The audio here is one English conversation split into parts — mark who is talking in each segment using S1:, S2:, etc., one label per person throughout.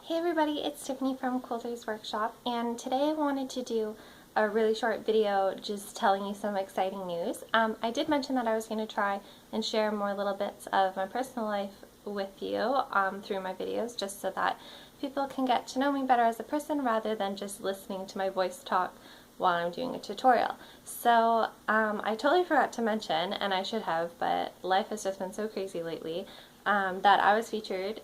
S1: Hey everybody, it's Tiffany from Quilter's Workshop, and today I wanted to do a really short video just telling you some exciting news. I did mention that I was going to try and share more little bits of my personal life with you through my videos, just so that people can get to know me better as a person rather than just listening to my voice talk while I'm doing a tutorial. So I totally forgot to mention, and I should have, but life has just been so crazy lately, that I was featured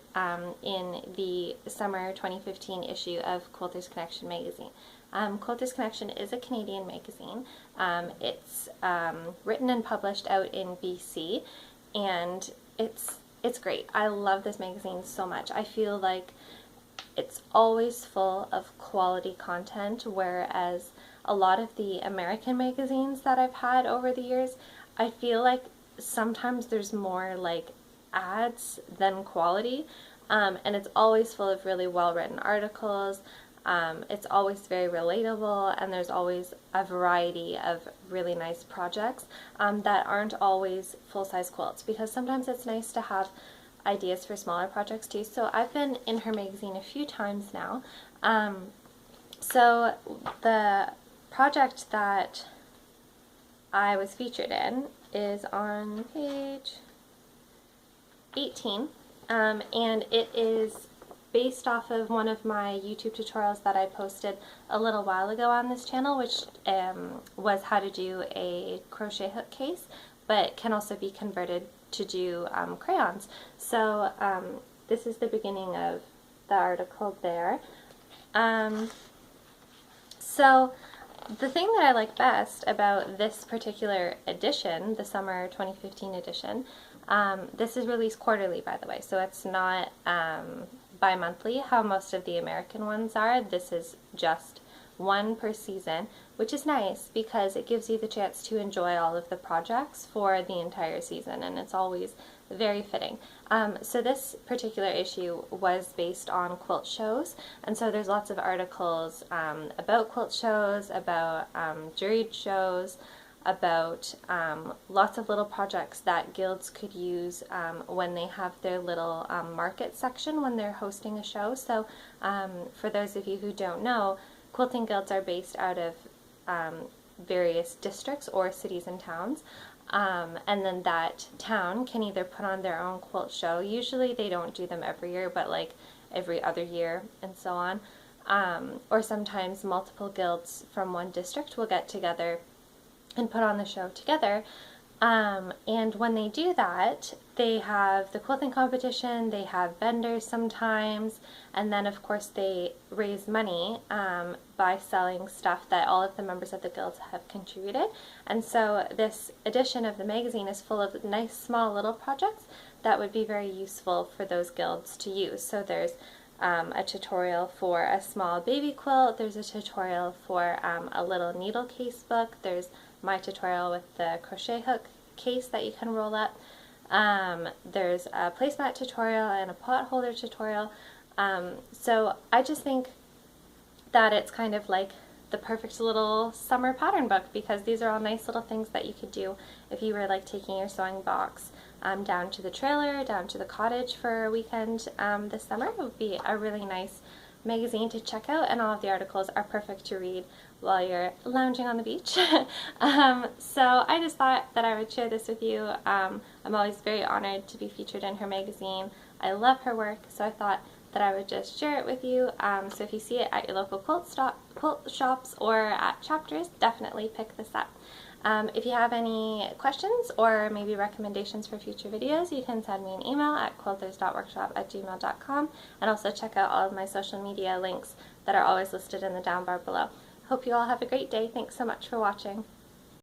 S1: in the summer 2015 issue of Quilter's Connection magazine. Quilter's Connection is a Canadian magazine. It's written and published out in BC, and it's great. I love this magazine so much. I feel like it's always full of quality content, whereas a lot of the American magazines that I've had over the years, I feel like sometimes there's more like ads than quality, and it's always full of really well written articles. It's always very relatable, and there's always a variety of really nice projects that aren't always full-size quilts, because sometimes it's nice to have ideas for smaller projects too. So I've been in her magazine a few times now. So the project that I was featured in is on page 18, and it is based off of one of my YouTube tutorials that I posted a little while ago on this channel, which was how to do a crochet hook case, but can also be converted to do crayons. So this is the beginning of the article there. So the thing that I like best about this particular edition, the summer 2015 edition, this is released quarterly, by the way, so it's not bi-monthly how most of the American ones are. This is just one per season, which is nice because it gives you the chance to enjoy all of the projects for the entire season, and it's always very fitting. So this particular issue was based on quilt shows, and so there's lots of articles about quilt shows, about juried shows, about lots of little projects that guilds could use when they have their little market section when they're hosting a show. So for those of you who don't know, quilting guilds are based out of various districts or cities and towns, and then that town can either put on their own quilt show. Usually they don't do them every year, but like every other year and so on, or sometimes multiple guilds from one district will get together and put on the show together. And when they do that, they have the quilting competition, they have vendors sometimes, and then of course they raise money by selling stuff that all of the members of the guilds have contributed. And so this edition of the magazine is full of nice small little projects that would be very useful for those guilds to use. So there's a tutorial for a small baby quilt, there's a tutorial for a little needle case book, there's my tutorial with the crochet hook case that you can roll up, there's a placemat tutorial and a pot holder tutorial. So I just think that it's kind of like the perfect little summer pattern book, because these are all nice little things that you could do if you were like taking your sewing box down to the trailer, down to the cottage for a weekend this summer. It would be a really nice magazine to check out, and all of the articles are perfect to read while you're lounging on the beach. So I just thought that I would share this with you. I'm always very honored to be featured in her magazine. I love her work, so I thought that I would just share it with you. So if you see it at your local quilt shops or at chapters, definitely pick this up. If you have any questions or maybe recommendations for future videos, you can send me an email at quilters.workshop@gmail.com, and also check out all of my social media links that are always listed in the down bar below. Hope you all have a great day. Thanks so much for watching.